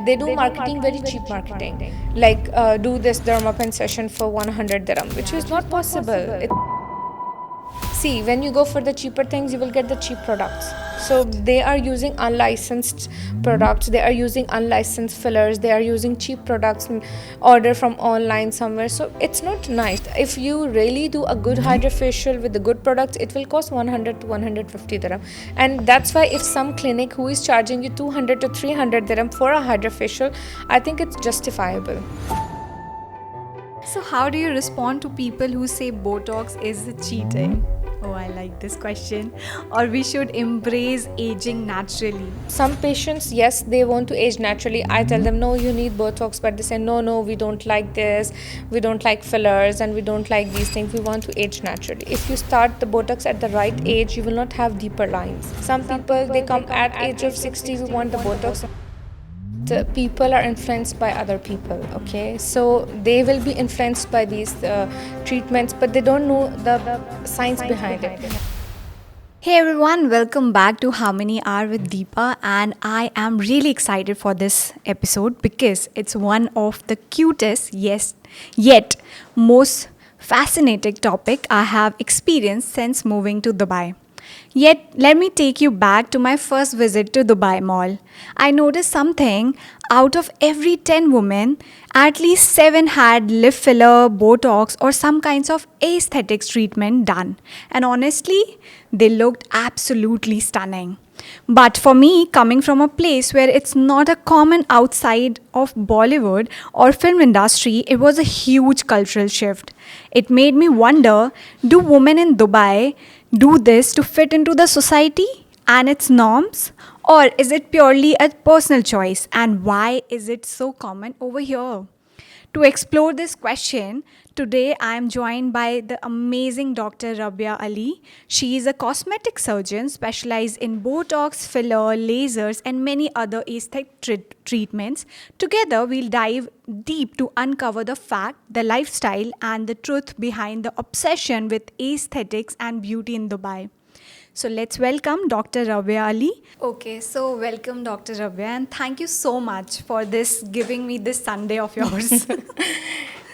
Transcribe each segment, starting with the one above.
they do marketing, very cheap marketing, like do this dermapen session for 100 dirham, which is not possible. See, when you go for the cheaper things, you will get the cheap products. So they are using unlicensed products, they are using unlicensed fillers, they are using cheap products, order from online somewhere. So it's not nice. If you really do a good Hydrafacial with the good products, it will cost 100 to 150 dirham. And that's why if some clinic who is charging you 200 to 300 dirham for a Hydrafacial, I think it's justifiable. So how do you respond to people who say Botox is cheating? Oh, I like this question. Or we should embrace aging naturally. Some patients, yes, they want to age naturally. I tell them, no, you need Botox, but they say, no, no, we don't like this, we don't like fillers, and we don't like these things. We want to age naturally. If you start the Botox at the right age, you will not have deeper lines. Some people, they come at age of 60, we want the Botox. The people are influenced by other people, okay? So they will be influenced by these treatments, but they don't know the science behind it. Hey everyone, welcome back to How Many Are with Deepa, and I am really excited for this episode because it's one of the cutest, yes, yet most fascinating topic I have experienced since moving to Dubai. Yet, let me take you back to my first visit to Dubai Mall. I noticed something. Out of every 10 women, at least 7 had lip filler, Botox, or some kinds of aesthetics treatment done. And honestly, they looked absolutely stunning. But for me, coming from a place where it's not a common outside of Bollywood or film industry, it was a huge cultural shift. It made me wonder, do women in Dubai do this to fit into the society and its norms? Or is it purely a personal choice? And why is it so common over here? To explore this question, today I am joined by the amazing Dr. Rabia Ali. She is a cosmetic surgeon specialized in Botox, filler, lasers, and many other aesthetic treatments. Together, we'll dive deep to uncover the fact, the lifestyle, and the truth behind the obsession with aesthetics and beauty in Dubai. So let's welcome Dr. Rabia Ali. Okay, so welcome Dr. Rabia, and thank you so much for this giving me this Sunday of yours.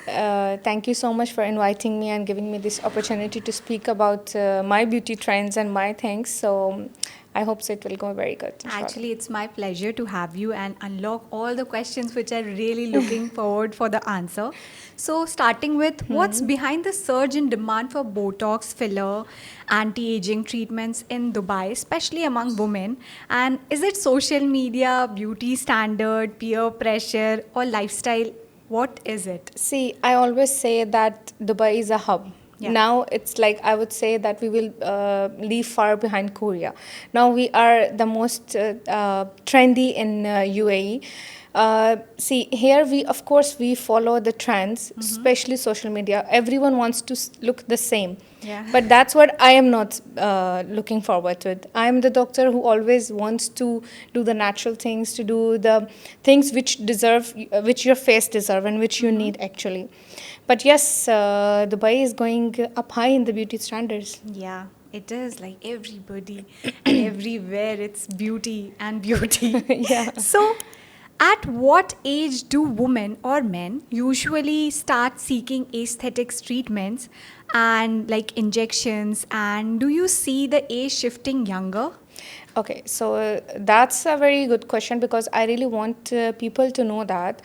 Thank you so much for inviting me and giving me this opportunity to speak about my beauty trends and my things. So I hope so it will go very good. Actually, it's my pleasure to have you and unlock all the questions which I'm really looking forward for the answer. So starting with what's behind the surge in demand for Botox, filler, anti-aging treatments in Dubai, especially among women? And is it social media, beauty standard, peer pressure, or lifestyle? What is it? See, I always say that Dubai is a hub. Yeah. Now it's like I would say that we will leave far behind Korea. Now we are the most trendy in UAE. See, here we, of course, we follow the trends, especially social media. Everyone wants to look the same. Yeah. But that's what I am not looking forward to it. I am the doctor who always wants to do the natural things, to do the things which deserve, which your face deserve and which you need actually. But yes, Dubai is going up high in the beauty standards. Yeah, it is like everybody and everywhere it's beauty and beauty. Yeah. So, at what age do women or men usually start seeking aesthetics treatments and like injections? And do you see the age shifting younger? Okay, so that's a very good question because I really want people to know that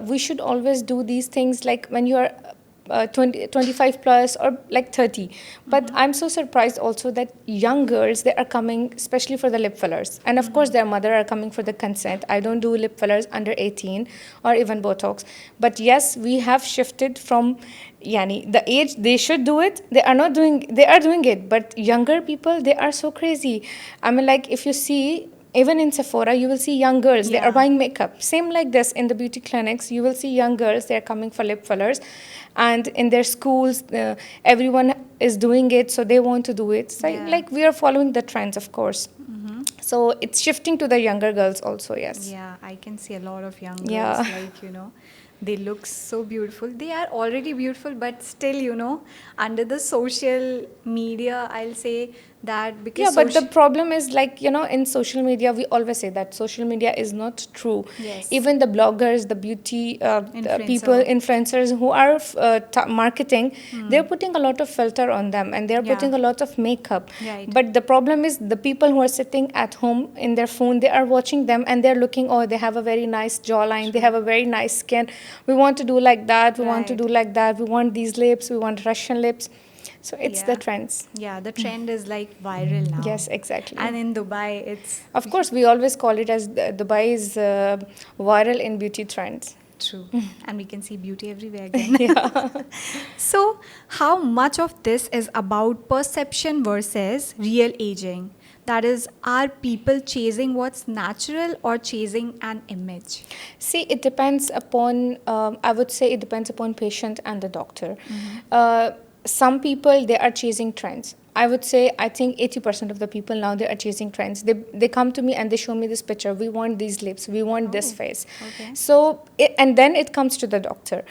we should always do these things like when you are 25 plus or like 30. But I'm so surprised also that young girls, they are coming especially for the lip fillers. And of course their mother are coming for the consent. I don't do lip fillers under 18 or even Botox. But yes, we have shifted from the age they should do it, they are doing it. But younger people, they are so crazy. I mean, like if you see even in Sephora, you will see young girls, they are buying makeup. Same like this in the beauty clinics, you will see young girls, they are coming for lip fillers. And in their schools, everyone is doing it, so they want to do it. So like we are following the trends, of course. So it's shifting to the younger girls also, yes. Yeah, I can see a lot of young girls, Yeah. they look so beautiful. They are already beautiful, but still, under the social media, I'll say that because Yeah, but the problem is, like, in social media, we always say that social media is not true. Yes. Even the bloggers, the beauty the people, Influencer. influencers who are marketing, they're putting a lot of filter on them, and they're Yeah. putting a lot of makeup. Right. But the problem is the people who are sitting at home in their phone, they are watching them and they're looking, oh, they have a very nice jawline, they have a very nice skin. We want to do like that. We want to Right. do like that. We want these lips. We want Russian lips. So it's the Yeah. trends. Yeah, the trend is like viral now. Yes, exactly. And in Dubai, it's Of course, we always call it as Dubai is viral in beauty trends. true. And we can see beauty everywhere again. So, how much of this is about perception versus real aging? That is, are people chasing what's natural or chasing an image? See, it depends upon, I would say it depends upon patient and the doctor. Some people, they are chasing trends. I would say, I think 80% of the people now, they are chasing trends. They come to me and they show me this picture. We want these lips. We want this face. Okay. So, and then it comes to the doctor.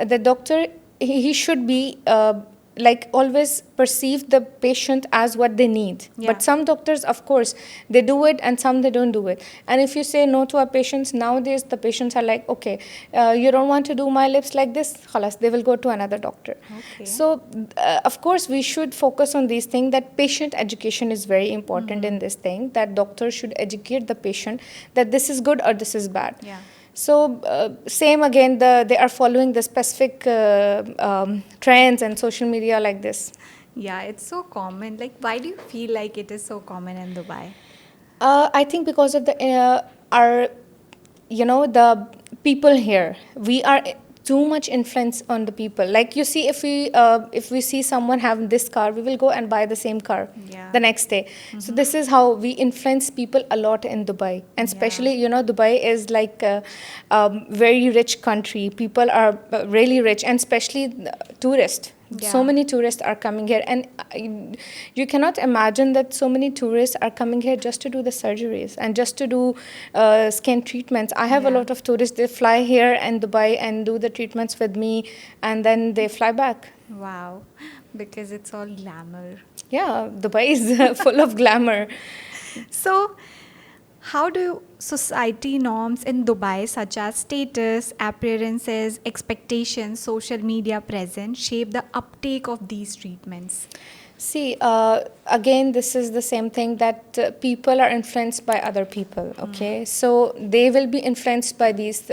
The doctor, he should be like always perceive the patient as what they need. Yeah. But some doctors, of course, they do it, and some they don't do it. And if you say no to our patients, nowadays the patients are like, okay, you don't want to do my lips like this, khalas, they will go to another doctor. Okay. So of course we should focus on these things, that patient education is very important in this thing, that doctors should educate the patient that this is good or this is bad. Yeah. So same again, they are following the specific trends and social media like this. Yeah, it's so common. Like, why do you feel like it is so common in Dubai? I think because of the the people here. We are too much influence on the people. Like, you see, if we see someone having this car, we will go and buy the same car Yeah. the next day. So this is how we influence people a lot in Dubai, and especially Dubai is like a very rich country. People are really rich, and especially tourists. Yeah. So many tourists are coming here, and you cannot imagine that so many tourists are coming here just to do the surgeries and just to do skin treatments. I have a Yeah. lot of tourists, they fly here in Dubai and do the treatments with me, and then they fly back. Wow. Because it's all glamour. Yeah, Dubai is full of glamour. So, how do society norms in Dubai, such as status, appearances, expectations, social media presence, shape the uptake of these treatments? See, again, this is the same thing, that people are influenced by other people, okay? So they will be influenced by these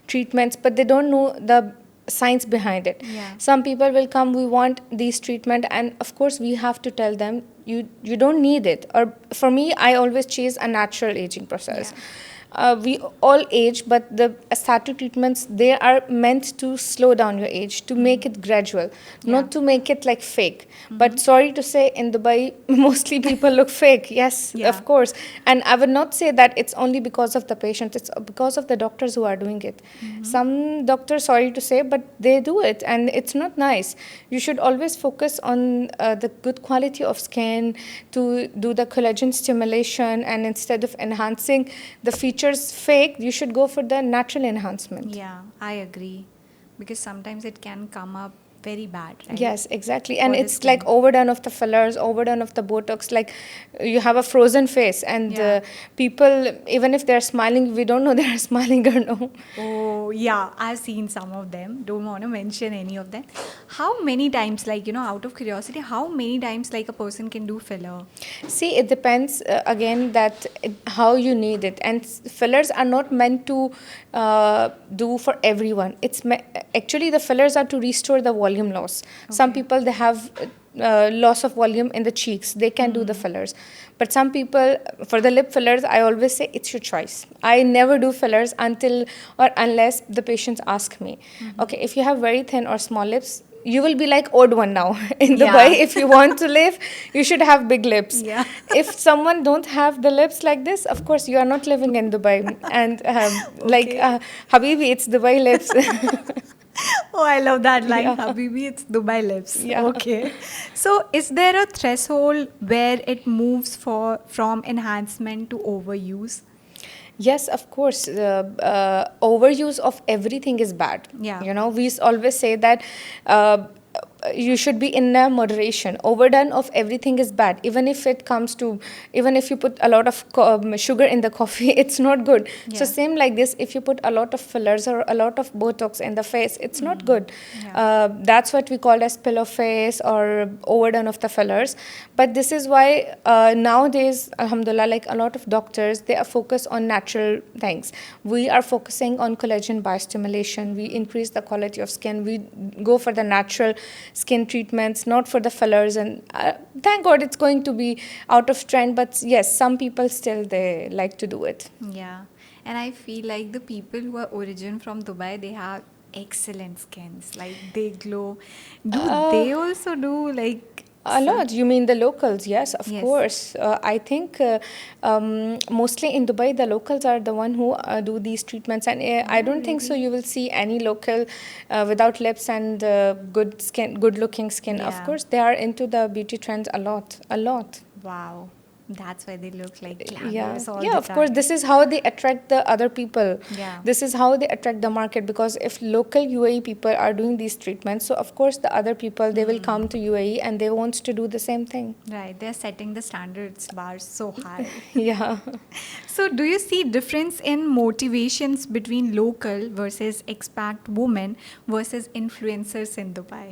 treatments, but they don't know the science behind it. Yeah. Some people will come, we want these treatment, and of course we have to tell them, you don't need it. Or for me, I always chase a natural aging process. We all age, but the aesthetic treatments, they are meant to slow down your age, to make it gradual, not to make it like fake. But sorry to say, in Dubai, mostly people look fake. Yes, Yeah. of course. And I would not say that it's only because of the patient, it's because of the doctors who are doing it. Some doctors, sorry to say, but they do it, and it's not nice. You should always focus on the good quality of skin, to do the collagen stimulation, and instead of enhancing the features fake, you should go for the natural enhancement. Yeah, I agree. Because sometimes it can come up very bad, right? Yes, exactly. And For the it's like skin. overdone of the fillers, overdone of the Botox. Like, you have a frozen face, and Yeah. people, even if they're smiling, we don't know they're smiling or no. Oh, yeah, I've seen some of them. Don't want to mention any of them. How many times, like, out of curiosity, how many times, like, a person can do filler? See, it depends again that how you need it, and fillers are not meant to do for everyone. Actually, the fillers are to restore the volume loss. Some people, they have loss of volume in the cheeks, they can do the fillers. But some people, for the lip fillers, I always say it's your choice. I never do fillers until or unless the patients ask me. Okay, if you have very thin or small lips, you will be like odd one now in Yeah. Dubai. If you want to live, you should have big lips. Yeah. If someone don't have the lips like this, of course you are not living in Dubai. And like Habibi, it's Dubai lips. Oh, I love that line. Yeah. Habibi, it's Dubai lips. Yeah. Okay. So, is there a threshold where it moves from enhancement to overuse? Yes, of course. Overuse of everything is bad. Yeah. We always say that you should be in a moderation. Overdone of everything is bad. Even if it comes to, even if you put a lot of sugar in the coffee, it's not good. So Yeah. same like this, if you put a lot of fillers or a lot of Botox in the face, it's not good. Yeah. That's what we call as pillow face or overdone of the fillers. But this is why nowadays, alhamdulillah, like a lot of doctors, they are focused on natural things. We are focusing on collagen biostimulation. We increase the quality of skin. We go for the natural skin treatments, not for the fillers. And thank God it's going to be out of trend. But yes, some people still they like to do it. Yeah. And I feel like the people who are origin from Dubai, they have excellent skins. Like they glow. Do Uh, they also do like A lot. You mean the locals? Yes, of Yes. course. I think mostly in Dubai, the locals are the one who do these treatments, and I Oh, don't think so. really? You will see any local without lips and good skin, good-looking skin. Of Yeah. course, they are into the beauty trends a lot, a lot. Wow. That's why they look like Yeah, glamorous all yeah, the of course. time. This is how they attract the other people. Yeah. This is how they attract the market, because if local UAE people are doing these treatments, so of course the other people they will come to UAE and they want to do the same thing. Right. They're setting the standards bar so high. Yeah. So, do you see difference in motivations between local versus expat women versus influencers in Dubai?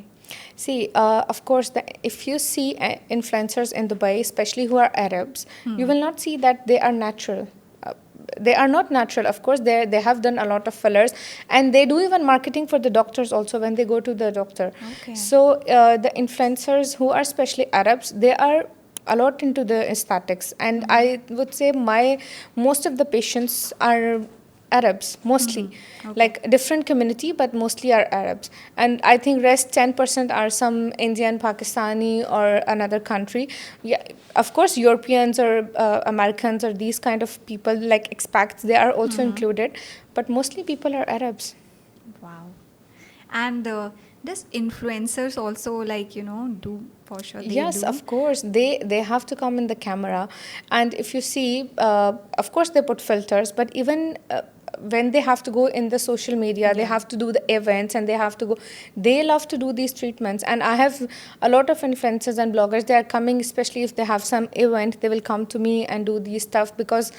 See, of course, if you see influencers in Dubai, especially who are Arabs, you will not see that they are natural. Uh, they are not natural. Of course, they have done a lot of fillers, and they do even marketing for the doctors also when they go to the doctor. Okay. So the influencers who are especially Arabs, they are a lot into the aesthetics, and I would say my most of the patients are Arabs mostly, Okay. like different community, but mostly are Arabs. And I think rest 10% are some Indian, Pakistani, or another country. Yeah, of course, Europeans or Americans or these kind of people like expats, they are also included, but mostly people are Arabs. Wow. And does influencers also like, do for sure they Yes, do? of course. They have to come in the camera, and if you see, of course they put filters, but even when they have to go in the social media, they Yeah. have to do the events, and they have to go. They love to do these treatments, and I have a lot of influencers and bloggers. They are coming, especially if they have some event, they will come to me and do these stuff because.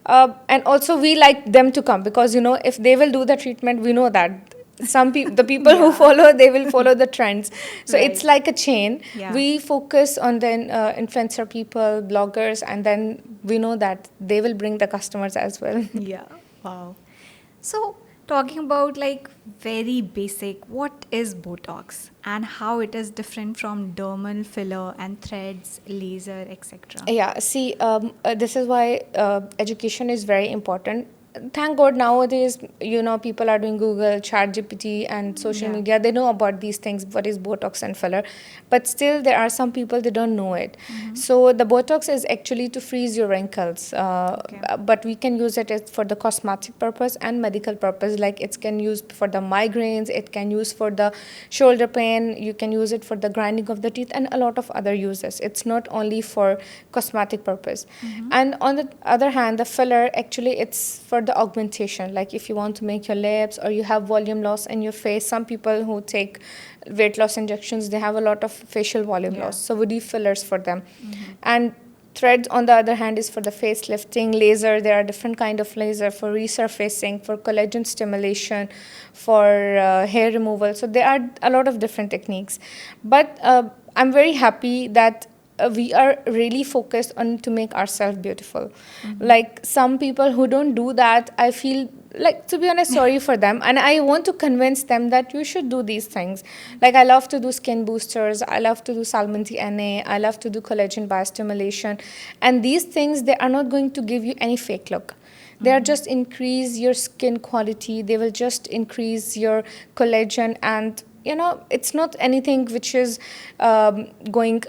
And also we like them to come because if they will do the treatment, we know that some people the people who Yeah. follow, they will follow the trends, so it's Right. like a chain. Yeah. We focus on the influencer people, bloggers, and then we know that they will bring the customers as well. Yeah. Wow. So, talking about like very basic, what is Botox and how it is different from dermal filler and threads, laser, etc. Yeah, see, this is why education is very important. Thank God nowadays, people are doing Google, Chat GPT, and social Yeah. media. They know about these things, what is Botox and filler. But still, there are some people, they don't know it. So the Botox is actually to freeze your wrinkles. Okay. But we can use it as for the cosmetic purpose and medical purpose. Like it can use for the migraines, it can use for the shoulder pain, you can use it for the grinding of the teeth, and a lot of other uses. It's not only for cosmetic purpose. And on the other hand, the filler actually it's for the augmentation. Like if you want to make your lips or you have volume loss in your face, some people who take weight loss injections, they have a lot of facial volume Yeah. loss, so we do fillers for them. And threads on the other hand is for the facelifting. Laser, there are different kind of laser for resurfacing, for collagen stimulation, for hair removal. So there are a lot of different techniques, but I'm very happy that we are really focused on to make ourselves beautiful. Like some people who don't do that, I feel like, to be honest, sorry for them, and I want to convince them that you should do these things. Like I love to do skin boosters, I love to do salmon Na, I love to do collagen biostimulation, and these things, they are not going to give you any fake look. They are just increase your skin quality, they will just increase your collagen, and it's not anything which is going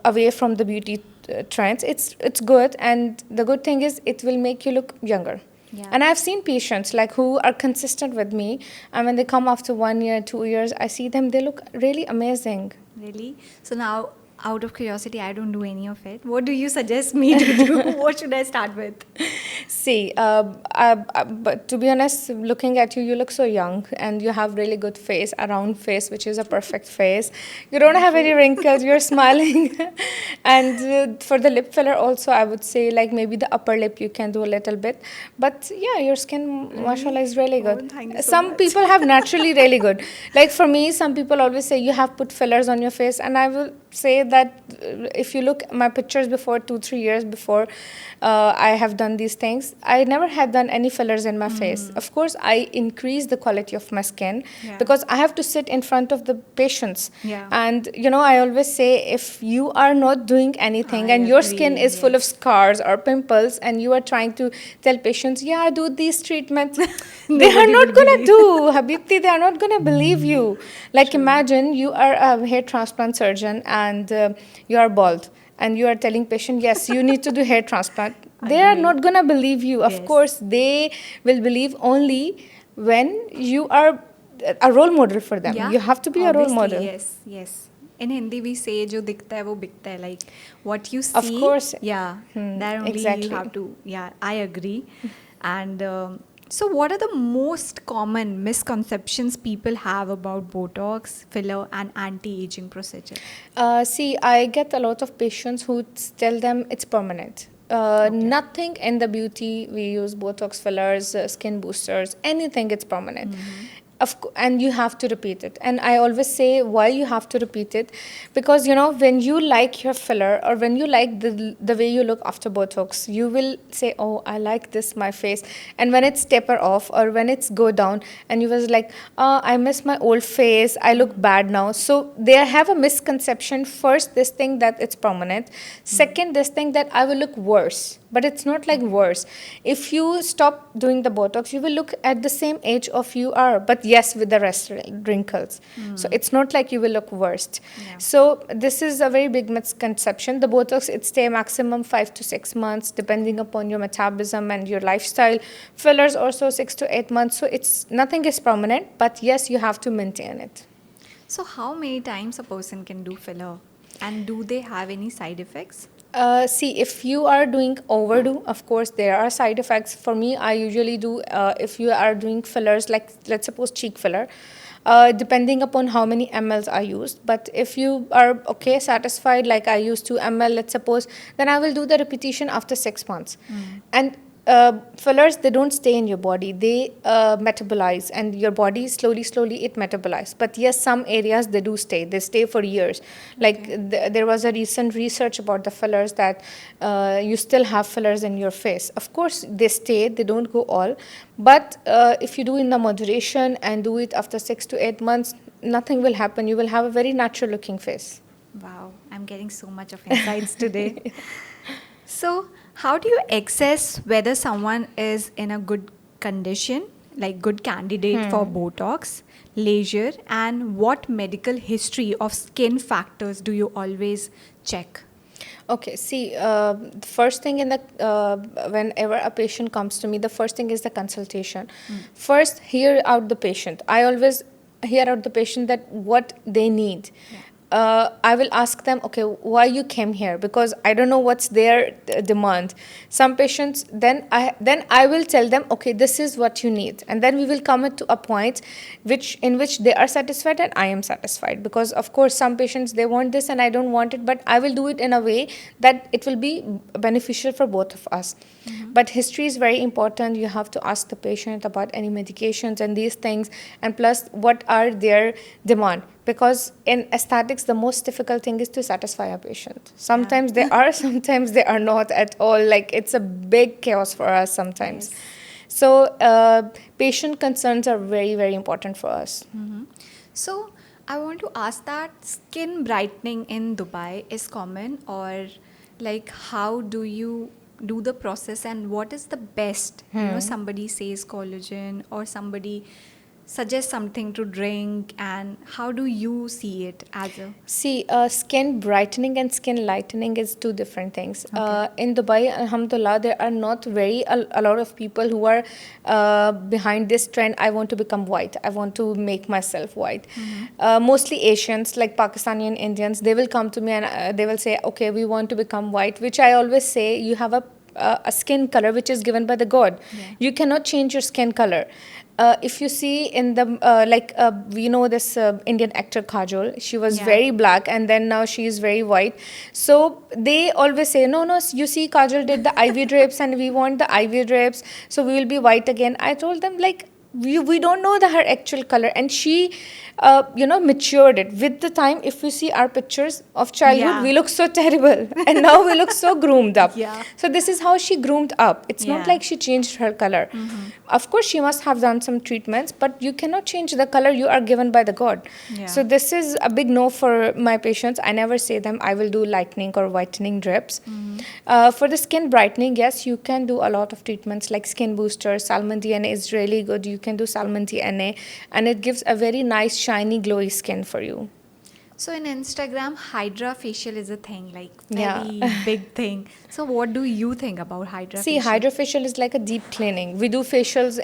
away from the beauty trends. It's good, and the good thing is it will make you look younger. Yeah. And I've seen patients like who are consistent with me, and when they come after 1 year, 2 years, I see them, they look really amazing. Really? So now Out of curiosity, I don't do any of it. What do you suggest me to do? What should I start with? See, but to be honest, looking at you, you look so young and you have really good face, a round face, which is a perfect face. You don't have any wrinkles, you're smiling. And for the lip filler also, I would say like maybe the upper lip you can do a little bit. But yeah, your skin, mashallah, is really Oh, good. thank you so Some much. people have naturally really good. Like for me, some people always say you have put fillers on your face, and I will say that if you look at my pictures before 2 3 years before I have done these things, I never had done any fillers in my face. Of course, I increase the quality of my skin Yeah. because I have to sit in front of the patients. Yeah. And I always say if you are not doing anything I and your skin agree, is full of yes. scars or pimples and you are trying to tell patients, yeah, do these treatments, they are Nobody will not gonna believe. do, Habibti, they are not gonna believe you. Like imagine you are a hair transplant surgeon and you are bald and you are telling patient, yes, you need to do hair transplant. They are Agree. not gonna believe you. Of Yes. course, they will believe only when you are a role model for them. Yeah, You have to be a role obviously, model. yes, yes. In Hindi, we say, "जो दिखता है वो बिकता है." Like what you Of see, course. yeah, that only you Exactly. have to. Yeah, I agree. And so, what are the most common misconceptions people have about Botox, filler, and anti-aging procedure? See, I get a lot of patients who tell them it's permanent. Nothing in the beauty we use Botox fillers, skin boosters, anything it's permanent. And you have to repeat it. And I always say why you have to repeat it, because when you like your filler or when you like the way you look after Botox, you will say, oh, I like this my face. And when it's taper off or when it's go down, and you was like, I miss my old face, I look bad now. So they have a misconception. First, this thing that it's permanent. Second, this thing that I will look worse. But it's not like worse. If you stop doing the Botox, you will look at the same age of you are, but yes, with the rest wrinkles. So it's not like you will look worse. Yeah. So this is a very big misconception. The Botox, it stay maximum 5 to 6 months, depending upon your metabolism and your lifestyle. Fillers also 6 to 8 months. So it's nothing is permanent, but yes, you have to maintain it. So, how many times a person can do filler, and do they have any side effects? See, if you are doing overdo, of course, there are side effects. For me, I usually do, if you are doing fillers, like let's suppose cheek filler, depending upon how many mls are used. But if you are okay, satisfied, like I use 2 ml, let's suppose, then I will do the repetition after 6 months. And fillers, they don't stay in your body, they metabolize, and your body slowly it metabolizes. But yes, some areas they do stay, they stay for years. Like there was a recent research about the fillers that you still have fillers in your face. Of course they stay, they don't go all, but if you do in the moderation and do it after 6 to 8 months, nothing will happen. You will have a very natural looking face. Wow, I'm getting so much of insights today. So, how do you assess whether someone is in a good condition, like good candidate for Botox, laser, and what medical history of skin factors do you always check? Okay, see, the first thing whenever a patient comes to me, the first thing is the consultation. First, hear out the patient. I always hear out the patient that what they need. I will ask them, okay, why you came here? Because I don't know what's their demand. Some patients, then I will tell them, okay, this is what you need, and then we will come to a point in which they are satisfied and I am satisfied. Because of course, some patients, they want this and I don't want it, but I will do it in a way that it will be beneficial for both of us. But history is very important. You have to ask the patient about any medications and these things, and plus what are their demand. Because in aesthetics, the most difficult thing is to satisfy a patient. Sometimes they are, sometimes they are not at all. Like it's a big chaos for us sometimes. Yes. So patient concerns are very, very important for us. So, I want to ask that skin brightening in Dubai is common, or like how do you do the process, and what is the best? Somebody says collagen, or somebody suggest something to drink, and how do you see it as a? See, skin brightening and skin lightening is two different things. Okay. In Dubai, alhamdulillah, there are not a lot of people who are behind this trend. I want to become white. I want to make myself white. Mostly Asians, like Pakistani and Indians, they will come to me and they will say, okay, we want to become white, which I always say, you have a skin color which is given by the God. Yeah. You cannot change your skin color. If you see in the you know this Indian actor Kajol, she was Yeah. very black and then now she is very white. So they always say, no, you see, Kajol did the IV drips and we want the IV drips, so we will be white again. I told them, like, we don't know her actual color, and she matured it with the time. If you see our pictures of childhood, Yeah. we look so terrible and now we look so groomed up. Yeah. So this is how she groomed up. It's not Yeah. like she changed her color. Of course she must have done some treatments, but you cannot change the color you are given by the God. Yeah. So this is a big no for my patients. I never say them I will do lightening or whitening drips. For the skin brightening, yes, you can do a lot of treatments like skin booster. Salmon DNA is really good. You can do salmon DNA and it gives a very nice shiny glowy skin for you. So in Instagram, Hydrafacial is a thing, like Yeah. very big thing. So what do you think about Hydrafacial? See, Hydrafacial is like a deep cleaning. We do facials.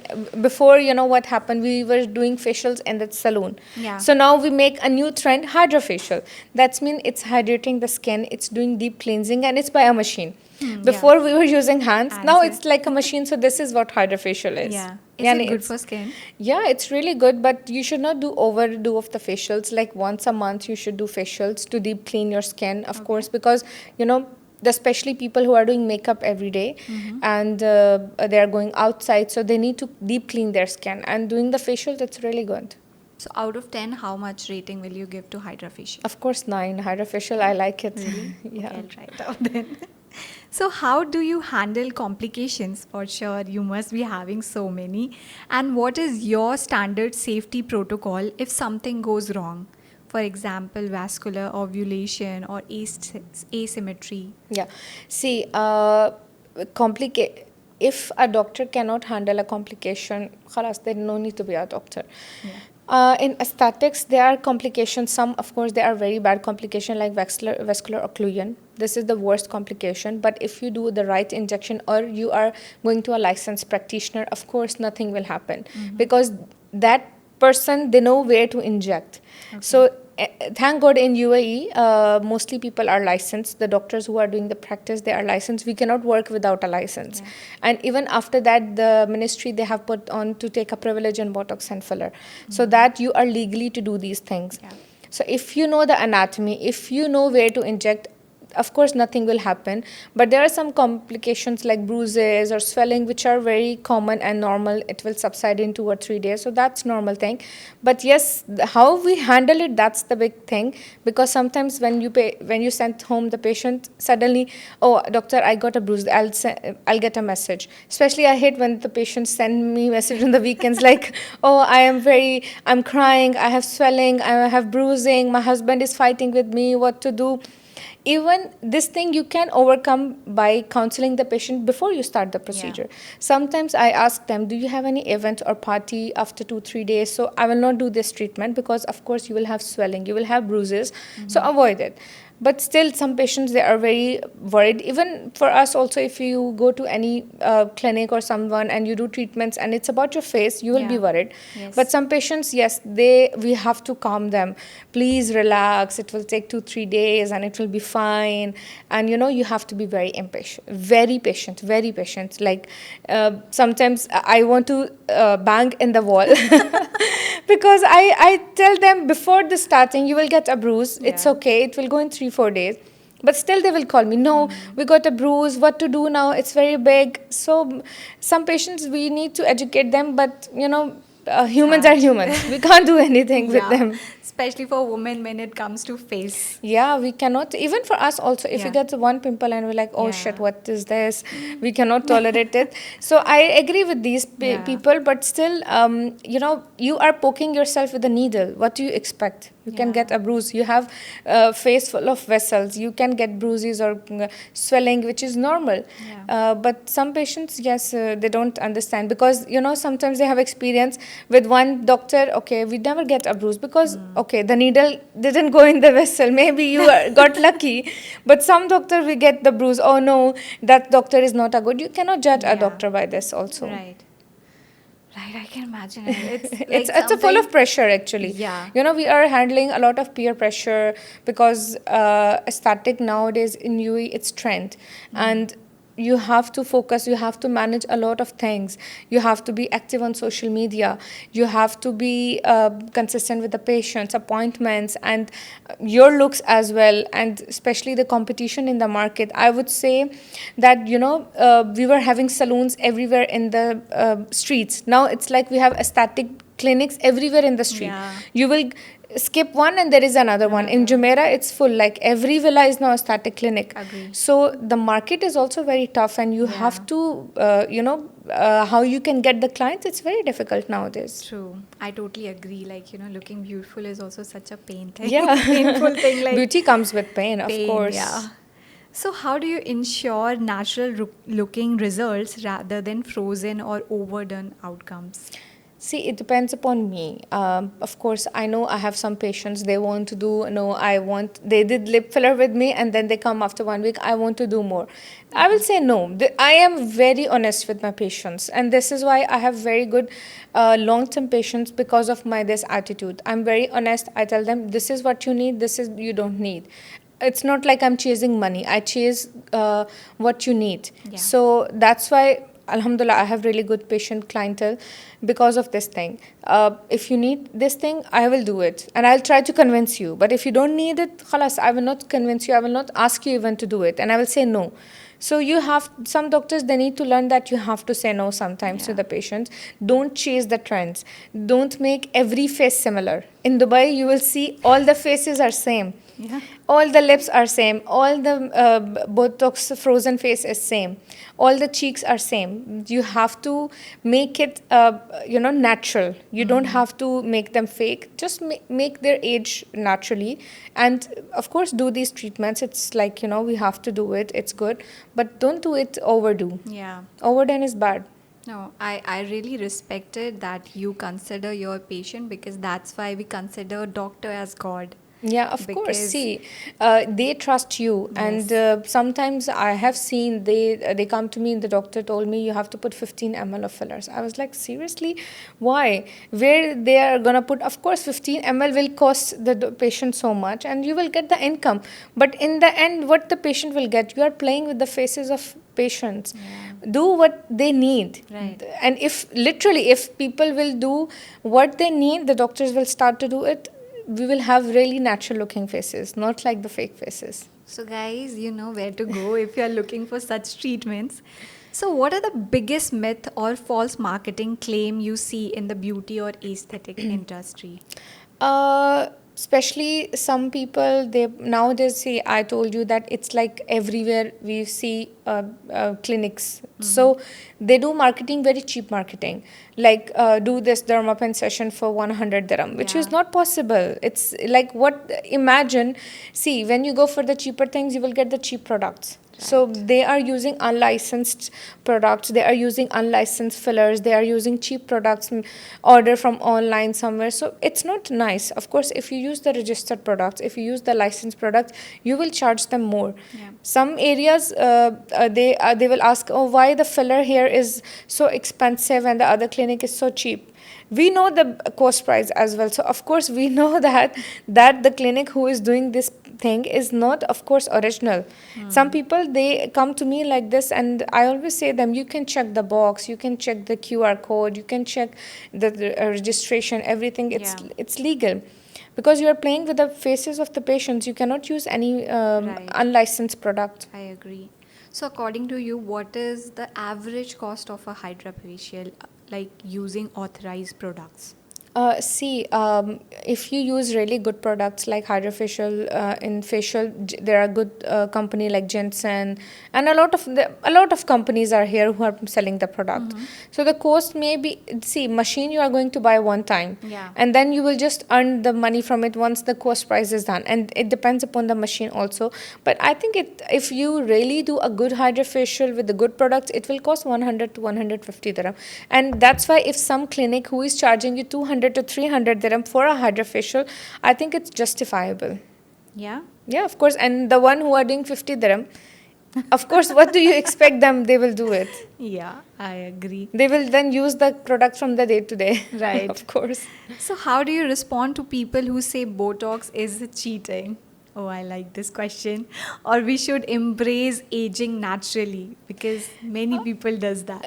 Before, you know what happened? We were doing facials in the salon. Yeah. So now we make a new trend, Hydrafacial. That's mean it's hydrating the skin, it's doing deep cleansing, and it's by a machine. Before we were using hands. Now it's like a machine. So this is what Hydrafacial is. Yeah. Is Yani it good it's- for skin? Yeah, it's really good, but you should not do overdo of the facials. Like once a month, you should do facials to deep clean your skin, of course, because especially people who are doing makeup every day and they are going outside, so they need to deep clean their skin. And doing the facial, that's really good. So out of 10, how much rating will you give to Hydrafacial? Of course, 9. Hydrafacial, I like it. Yeah. Okay, I'll try it out then. So how do you handle complications? For sure, you must be having so many. And what is your standard safety protocol if something goes wrong? For example, vascular ovulation or asymmetry. Yeah. See, if a doctor cannot handle a complication, khalas, there no need to be a doctor. In aesthetics, there are complications. Some, of course, there are very bad complications like vascular occlusion. This is the worst complication. But if you do the right injection or you are going to a licensed practitioner, of course, nothing will happen because that person, they know where to inject. So thank God in UAE, mostly people are licensed. The doctors who are doing the practice, they are licensed. We cannot work without a license. And even after that, the ministry, they have put on to take a privilege in Botox and filler so that you are legally to do these things. So if you know the anatomy, if you know where to inject, of course nothing will happen, but there are some complications like bruises or swelling which are very common and normal. It will subside in 2 or 3 days, so that's normal thing. But yes, how we handle it, that's the big thing, because sometimes when you send home the patient, suddenly, oh doctor, I got a bruise, I'll get a message. Especially I hate when the patients send me message on the weekends like, oh, I'm crying, I have swelling, I have bruising, my husband is fighting with me, what to do. Even this thing you can overcome by counseling the patient before you start the procedure. Sometimes I ask them, do you have any event or party after 2-3 days? So I will not do this treatment because of course you will have swelling, you will have bruises, so avoid it. But still, some patients, they are very worried. Even for us also, if you go to any clinic or someone and you do treatments and it's about your face, you will be worried. Yes. But some patients, yes, we have to calm them. Please relax. It will take 2-3 days and it will be fine. And you have to be very impatient, very patient, very patient. Like sometimes I want to bang in the wall because I tell them before the starting, you will get a bruise. It's okay. It will go in 3-4 days. But still they will call me, no, we got a bruise, what to do now? It's very big. So some patients, we need to educate them, but humans are humans. We can't do anything with them. Especially for women when it comes to face. Yeah, we cannot. Even for us also, if we get one pimple and we're like, oh shit, what is this? We cannot tolerate it. So I agree with these people, but still, you are poking yourself with a needle. What do you expect? You can get a bruise. You have a face full of vessels. You can get bruises or swelling, which is normal. Yeah. But some patients, yes, they don't understand because, sometimes they have experience with one doctor. Okay, we never get a bruise because, okay, the needle didn't go in the vessel. Maybe you got lucky. But some doctor, we get the bruise. Oh no, that doctor is not a good. You cannot judge a Yeah. doctor by this also. Right. Right, I can imagine it. It's it's like it's a full something. of pressure actually. Yeah. We are handling a lot of peer pressure because aesthetic nowadays in UAE it's trend, and you have to focus, you have to manage a lot of things, you have to be active on social media, you have to be consistent with the patients appointments and your looks as well, and especially the competition in the market. I would say that we were having salons everywhere in the streets. Now it's like we have aesthetic clinics everywhere in the street. Yeah. You will skip one and there is another one. In Jumeirah it's full, like every villa is now aesthetic clinic. Agree. So the market is also very tough, and you Yeah. have to how you can get the clients, it's very difficult nowadays. True. I totally agree. Like, looking beautiful is also such a pain thing. Yeah. Painful thing. Like, Beauty comes with pain, of pain, course. yeah. So, how do you ensure natural looking results rather than frozen or overdone outcomes? See, it depends upon me. Of course, I know I have some patients, they want to do, no, they did lip filler with me and then they come after 1 week, I want to do more. I will say no. I am very honest with my patients. And this is why I have very good long-term patients because of this attitude. I'm very honest. I tell them, this is what you need, this is you don't need. It's not like I'm chasing money. I chase what you need. Yeah. So that's why, alhamdulillah, I have really good patient clientele because of this thing. If you need this thing, I will do it and I'll try to convince you. But if you don't need it, khalas, I will not convince you. I will not ask you even to do it, and I will say no. So some doctors, they need to learn that you have to say no sometimes to Yeah. the patients. Don't chase the trends. Don't make every face similar. In Dubai, you will see all the faces are same. Yeah. All the lips are same. All the Botox frozen face is same. All the cheeks are same. You have to make it, natural. You don't have to make them fake. Just make their age naturally. And of course, do these treatments. It's like, we have to do it. It's good. But don't do it overdo. Yeah. Overdone is bad. No, I really respected that you consider your patient, because that's why we consider doctor as God. Yeah, of course. Because- See, they trust you, and sometimes I have seen they come to me. The doctor told me you have to put 15 ml of fillers. I was like, seriously, why? Where they are gonna put? Of course, 15 ml will cost the patient so much, and you will get the income. But in the end, what the patient will get? You are playing with the faces of patients. Do what they need. Right. And if people will do what they need, the doctors will start to do it. We will have really natural looking faces, not like the fake faces. So, guys, you know where to go if you're looking for such treatments. So, what are the biggest myth or false marketing claim you see in the beauty or aesthetic industry? Especially some people, they nowadays say, I told you that it's like everywhere we see clinics. So they do marketing, very cheap marketing. Like do this dermapen session for 100 dirham, which is not possible. It's like imagine, see, when you go for the cheaper things, you will get the cheap products. So they are using unlicensed products, they are using unlicensed fillers, they are using cheap products, order from online somewhere. So it's not nice. Of course, if you use the registered products, if you use the licensed products, you will charge them more. Some areas they will ask, oh, why the filler here is so expensive and the other clinic is so cheap. We know the cost price as well. So of course we know that the clinic who is doing this thing is not, of course, original. Some people, they come to me like this, and I always say them, you can check the box, you can check the QR code, you can check the registration, everything. It's legal, because you are playing with the faces of the patients. You cannot use any unlicensed product. I agree. So, according to you, what is the average cost of a Hydrafacial, like using authorized products? If you use really good products like Hydrafacial in facial, there are good company like Jensen, and a lot of companies are here who are selling the product. So the cost may be, see, machine you are going to buy one time, Yeah. and then you will just earn the money from it once the cost price is done, and it depends upon the machine also. But I think if you really do a good Hydrafacial with the good products, it will cost 100 to 150 dirham, and that's why if some clinic who is charging you 200 to 300 dirham for a Hydrafacial, I think it's justifiable. Yeah. Yeah, of course. And the one who are doing 50 dirham, of course, what do you expect them? They will do it. Yeah, I agree. They will then use the product from the day to day. Right. Of course. So, how do you respond to people who say Botox is cheating? Oh, I like this question. Or we should embrace aging naturally because many people does that.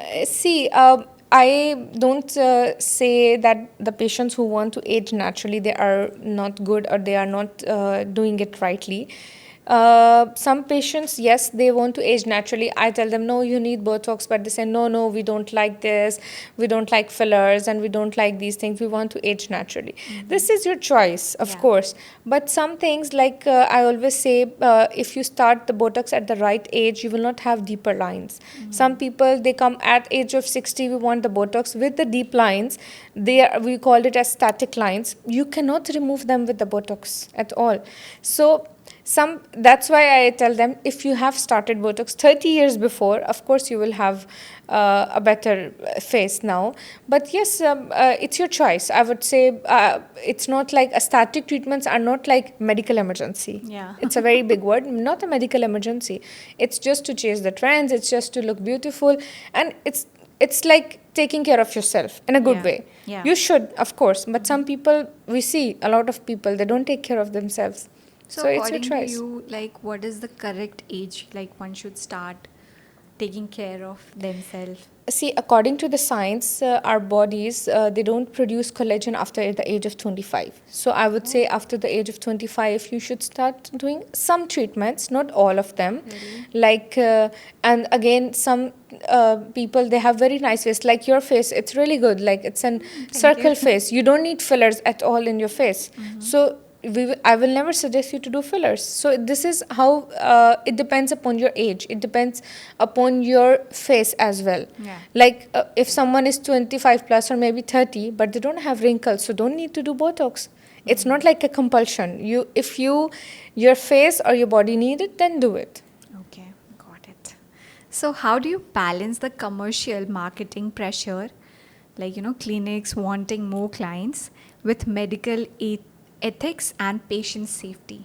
I don't say that the patients who want to age naturally, they are not good or they are not doing it rightly. Some patients, yes, they want to age naturally. I tell them, no, you need Botox, but they say, no, no, we don't like this, we don't like fillers, and we don't like these things. We want to age naturally. This is your choice, of Yeah. course. But some things, like I always say, if you start the Botox at the right age, you will not have deeper lines. Some people, they come at age of 60, we want the Botox with the deep lines. We call it as static lines. You cannot remove them with the Botox at all. So that's why I tell them, if you have started Botox 30 years before, of course you will have a better face now. But yes, it's your choice. I would say it's not like static treatments are not like medical emergency. Yeah. It's a very big word, not a medical emergency. It's just to chase the trends, it's just to look beautiful, and it's like taking care of yourself in a good Yeah. way. Yeah. You should, of course, but some people, we see a lot of people, they don't take care of themselves. So, So it's your according to choice. you, like, what is the correct age like one should start taking care of themselves? See, according to the science, our bodies, they don't produce collagen after the age of 25. So I would say after the age of 25, you should start doing some treatments, not all of them. Really? Like, and again, some people, they have very nice face. Like your face, it's really good. Like it's an circle you. face. You don't need fillers at all in your face. So I will never suggest you to do fillers. So this is how it depends upon your age. It depends upon your face as well. Yeah. Like if someone is 25 plus or maybe 30, but they don't have wrinkles, so don't need to do Botox. It's not like a compulsion. If your face or your body need it, then do it. Okay, got it. So, how do you balance the commercial marketing pressure, like, clinics wanting more clients, with medical ethics and patient safety?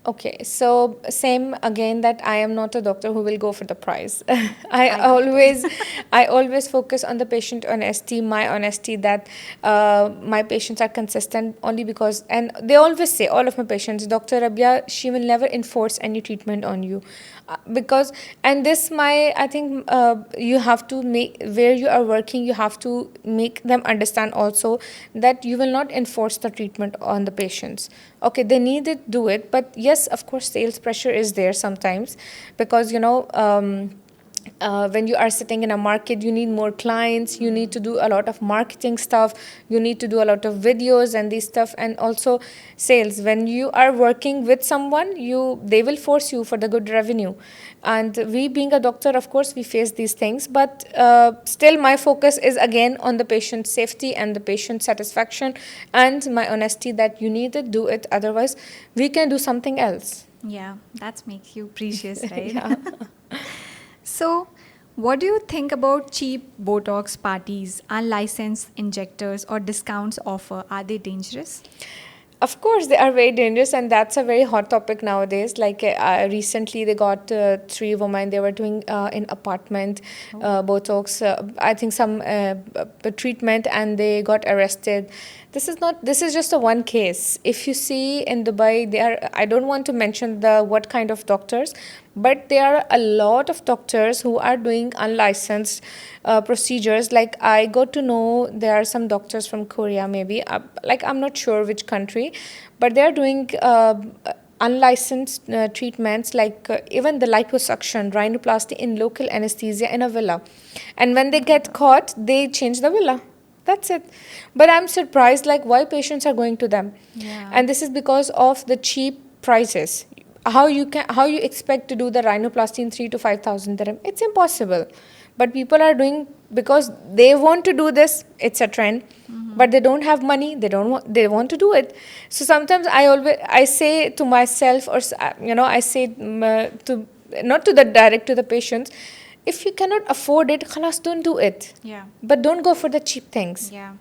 Okay, so same again, that I am not a doctor who will go for the price. I got I always focus on the patient honesty, my honesty, that my patients are consistent only because, and they always say, all of my patients, Dr. Rabia, she will never enforce any treatment on you. Because, and this I think you have to make, where you are working, you have to make them understand also that you will not enforce the treatment on the patients. Okay, they need it, do it. But yes, of course, sales pressure is there sometimes, because when you are sitting in a market, you need more clients, you need to do a lot of marketing stuff, you need to do a lot of videos and these stuff, and also sales. When you are working with someone, they will force you for the good revenue. And we, being a doctor, of course, we face these things, but still my focus is again on the patient safety and the patient satisfaction, and my honesty that you need it, do it, otherwise we can do something else. Yeah, that makes you precious, right? Yeah. So, what do you think about cheap Botox parties, unlicensed injectors, or discounts offer? Are they dangerous? Of course, they are very dangerous, and that's a very hot topic nowadays. Like recently, they got 3 women. They were doing in apartment Botox. I think some treatment, and they got arrested. This is not. This is just a one case. If you see in Dubai, they are. I don't want to mention what kind of doctors, but there are a lot of doctors who are doing unlicensed procedures. Like I got to know there are some doctors from Korea, maybe, like I'm not sure which country, but they are doing unlicensed treatments, like even the liposuction, rhinoplasty in local anesthesia in a villa, and when they get caught, they change the villa. That's it. But I'm surprised, like, why patients are going to them. Yeah. And this is because of the cheap prices. How you expect to do the rhinoplasty in 3 to 5,000 dirham? It's impossible. But people are doing because they want to do this. It's a trend. But they don't have money. They want to do it. So sometimes I say to myself, or I say to, not to the direct to the patients, if you cannot afford it, khalas, don't do it. Yeah. But don't go for the cheap things. Yeah.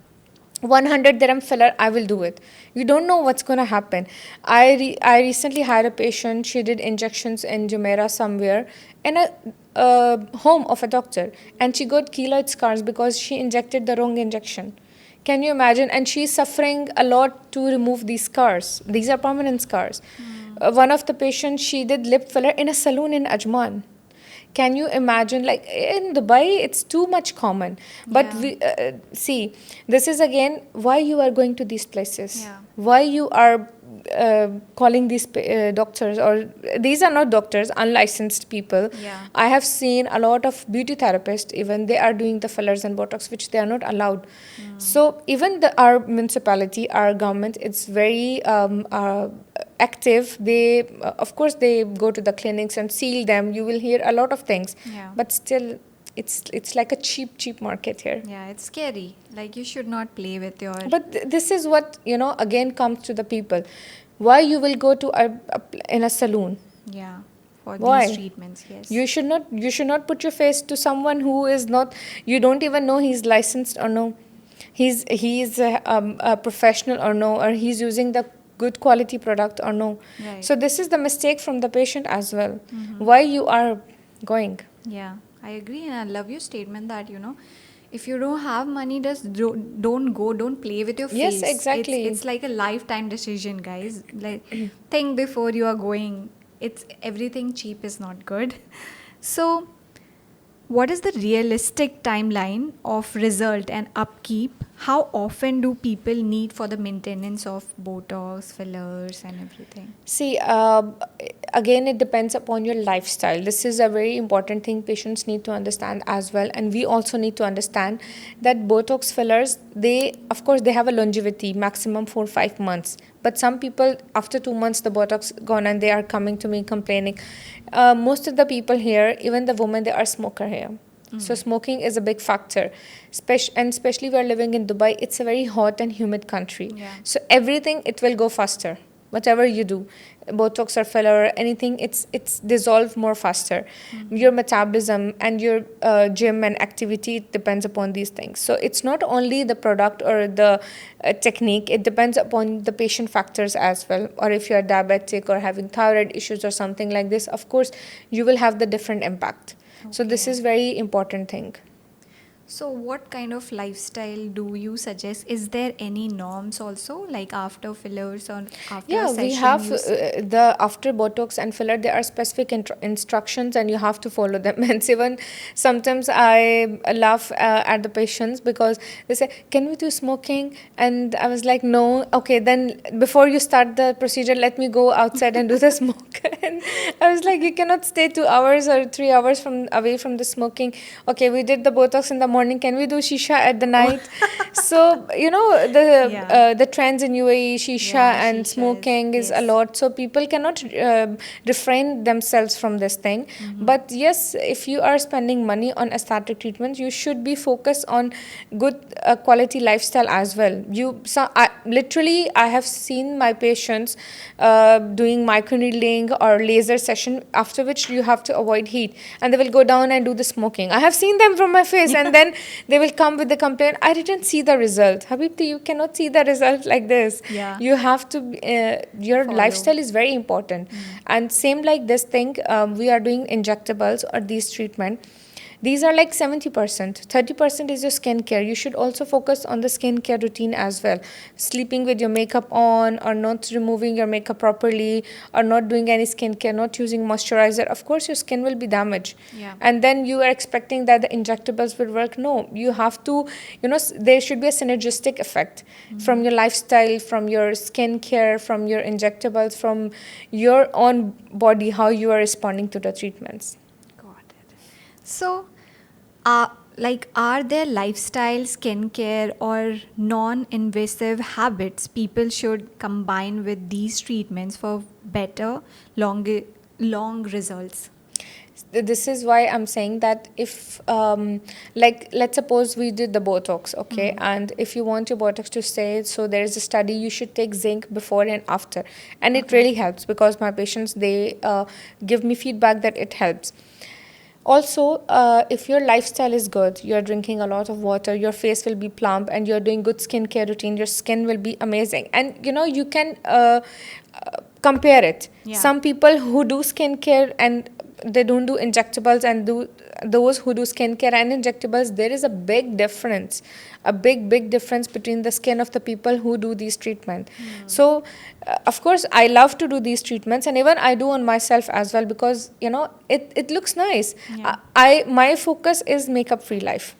100 dirham filler, I will do it. You don't know what's going to happen. I recently had a patient. She did injections in Jumeirah somewhere in a home of a doctor, and she got keloid scars because she injected the wrong injection. Can you imagine? And she's suffering a lot to remove these scars. These are permanent scars. One of the patients, she did lip filler in a salon in Ajman. Can you imagine? Like in Dubai, it's too much common. But Yeah. see, this is again why you are going to these places. Yeah. Why you are calling these doctors, or these are not doctors, unlicensed people. Yeah. I have seen a lot of beauty therapists, even they are doing the fillers and Botox, which they are not allowed. So even our municipality, our government, it's very active. They of course they go to the clinics and seal them. You will hear a lot of things. Yeah. But still, it's like a cheap market here. Yeah, it's scary. Like you should not play with your. But this is what, again comes to the people. Why you will go to in a saloon? Yeah, for Why? these treatments, yes. You should not put your face to someone who is not, you don't even know he's licensed or no, he's a professional or no, or he's using the good quality product or no. Right. So this is the mistake from the patient as well. Why you are going? Yeah, I agree, and I love your statement that if you don't have money, just don't go, don't play with your face. Yes, exactly. It's like a lifetime decision, guys. Like think before you are going. It's everything cheap is not good. So, what is the realistic timeline of result and upkeep? How often do people need for the maintenance of Botox, fillers, and everything? See, again, it depends upon your lifestyle. This is a very important thing patients need to understand as well. And we also need to understand that Botox fillers, of course, they have a longevity, maximum 4 or 5 months. But some people, after 2 months, the Botox gone and they are coming to me complaining. Most of the people here, even the women, they are smoker here. So smoking is a big factor, especially we are living in Dubai. It's a very hot and humid country. Yeah. So everything, it will go faster. Whatever you do, Botox or filler or anything, it's dissolved more faster. Your metabolism and your gym and activity, it depends upon these things. So it's not only the product or the technique, it depends upon the patient factors as well. Or if you are diabetic or having thyroid issues or something like this, of course, you will have the different impact. So this Okay. is very important thing. So, what kind of lifestyle do you suggest? Is there any norms also, like after fillers or after a Yeah, session? we have you the after Botox and filler, there are specific instructions and you have to follow them. And even sometimes I laugh at the patients because they say, can we do smoking? And I was like, no. Okay, then before you start the procedure, let me go outside and do the smoke. And I was like, you cannot stay 2 hours or 3 hours away from the smoking. Okay, we did the Botox in the morning. Can we do shisha at the night? So, Yeah. the trends in UAE, shisha Yeah, and shisha smoking is a yes. lot. So people cannot refrain themselves from this thing. But yes, if you are spending money on aesthetic treatments, you should be focused on good quality lifestyle as well. I have seen my patients doing microneedling or laser session, after which you have to avoid heat, and they will go down and do the smoking. I have seen them from my face, and then they will come with the complaint, I didn't see the result. Habibti, you cannot see the result like this. Yeah. You have to your Follow. lifestyle is very important. And same like this thing, we are doing injectables or these treatment. These are like 70%. 30% is your skincare. You should also focus on the skincare routine as well. Sleeping with your makeup on, or not removing your makeup properly, or not doing any skincare, not using moisturizer. Of course, your skin will be damaged. Yeah. And then you are expecting that the injectables will work. No, you have to, there should be a synergistic effect from your lifestyle, from your skincare, from your injectables, from your own body, how you are responding to the treatments. Got it. So, like, are there lifestyle, skincare, or non-invasive habits people should combine with these treatments for better, long results? This is why I'm saying that if like let's suppose we did the Botox, okay, and if you want your Botox to stay, so there is a study, you should take zinc before and after, and it really helps because my patients, they give me feedback that it helps. Also, if your lifestyle is good, you're drinking a lot of water, your face will be plump, and you're doing good skincare routine, your skin will be amazing. And you can compare it. Yeah. Some people who do skincare and they don't do injectables, and those who do skincare and injectables, there is a big difference, a big difference between the skin of the people who do these treatments. So of course I love to do these treatments, and even I do on myself as well, because it looks nice. Yeah. My focus is makeup free life.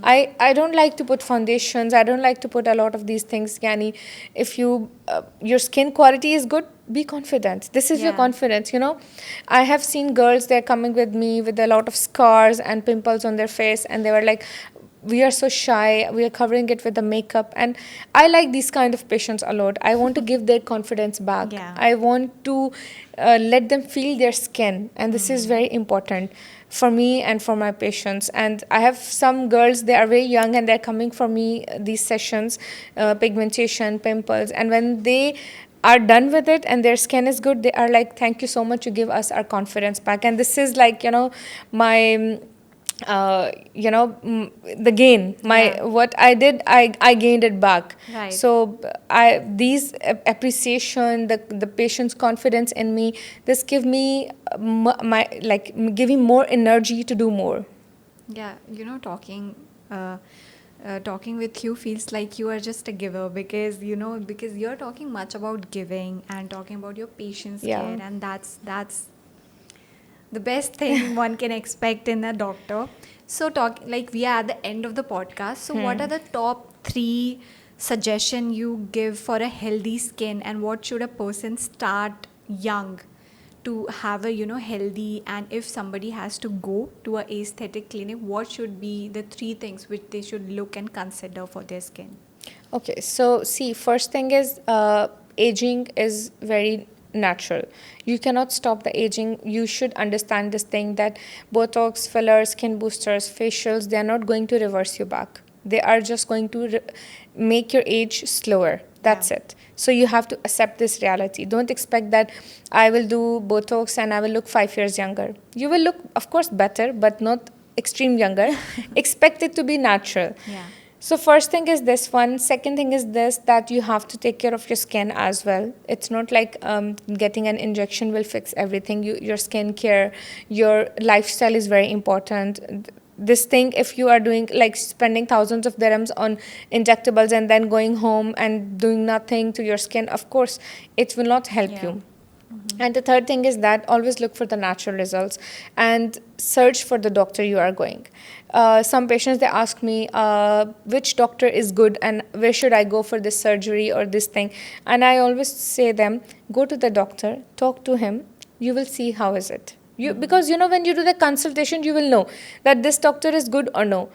I don't like to put foundations. I don't like to put a lot of these things. Yani, if your skin quality is good, be confident. This is your Yeah. confidence. I have seen girls, they're coming with me with a lot of scars and pimples on their face, and they were like, we are so shy, we are covering it with the makeup. And I like these kind of patients a lot. I want to give their confidence back. Yeah. I want to let them feel their skin, and this is very important for me and for my patients. And I have some girls, they are very young, and they're coming for me these sessions, pigmentation, pimples, and when they are done with it and their skin is good, they are like, thank you so much, you give us our confidence back. And this is like my the gain, my Yeah. what I did, I gained it back. Right. So I these appreciation, the patient's confidence in me, this give me my like giving more energy to do more. Yeah, talking with you feels like you are just a giver, because because you're talking much about giving and talking about your patient's Yeah. care, and that's the best thing one can expect in a doctor. So we are at the end of the podcast. So what are the top 3 suggestion you give for a healthy skin, and what should a person start young to have a healthy, and if somebody has to go to a aesthetic clinic, what should be the 3 things which they should look and consider for their skin? Okay, so see, first thing is aging is very natural. You cannot stop the aging. You should understand this thing that Botox, fillers, skin boosters, facials, they are not going to reverse you back. They are just going to make your age slower. That's Yeah. it. So you have to accept this reality. Don't expect that I will do Botox and I will look 5 years younger. You will look, of course, better, but not extreme younger. Expect it to be natural. Yeah. So first thing is this one. Second thing is this, that you have to take care of your skin as well. It's not like getting an injection will fix everything. Your skin care, your lifestyle is very important. This thing, if you are doing like spending thousands of dirhams on injectables and then going home and doing nothing to your skin, of course, it will not help Yeah. you. And the third thing is that always look for the natural results and search for the doctor you are going. Some patients, they ask me which doctor is good and where should I go for this surgery or this thing. And I always say them, go to the doctor, talk to him, you will see how is it. Because when you do the consultation, you will know that this doctor is good or no.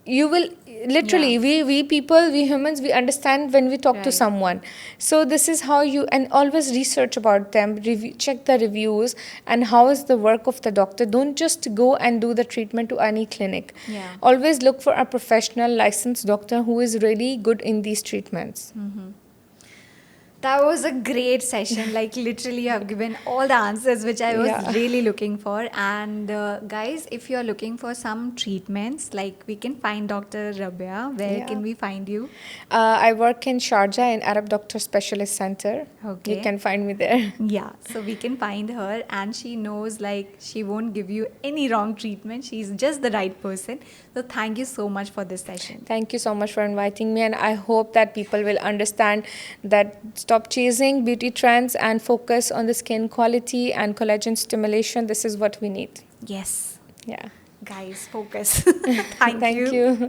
You will literally, Yeah. we people, we humans, we understand when we talk to Right. someone. So this is how you, and always research about them, check the reviews and how is the work of the doctor. Don't just go and do the treatment to any clinic. Yeah. Always look for a professional licensed doctor who is really good in these treatments. That was a great session. Like, literally, you have given all the answers which I was Yeah. really looking for. And guys, if you're looking for some treatments, like, we can find Dr. Rabia. Where Yeah. can we find you? I work in Sharjah in Arab Doctor Specialist Center. Okay. You can find me there. Yeah, so we can find her, and she knows, like, she won't give you any wrong treatment. She's just the right person. So thank you so much for this session. Thank you so much for inviting me, and I hope that people will understand that stop chasing beauty trends and focus on the skin quality and collagen stimulation. This is what we need. Yes, Yeah. guys, focus. Thank Thank you. you.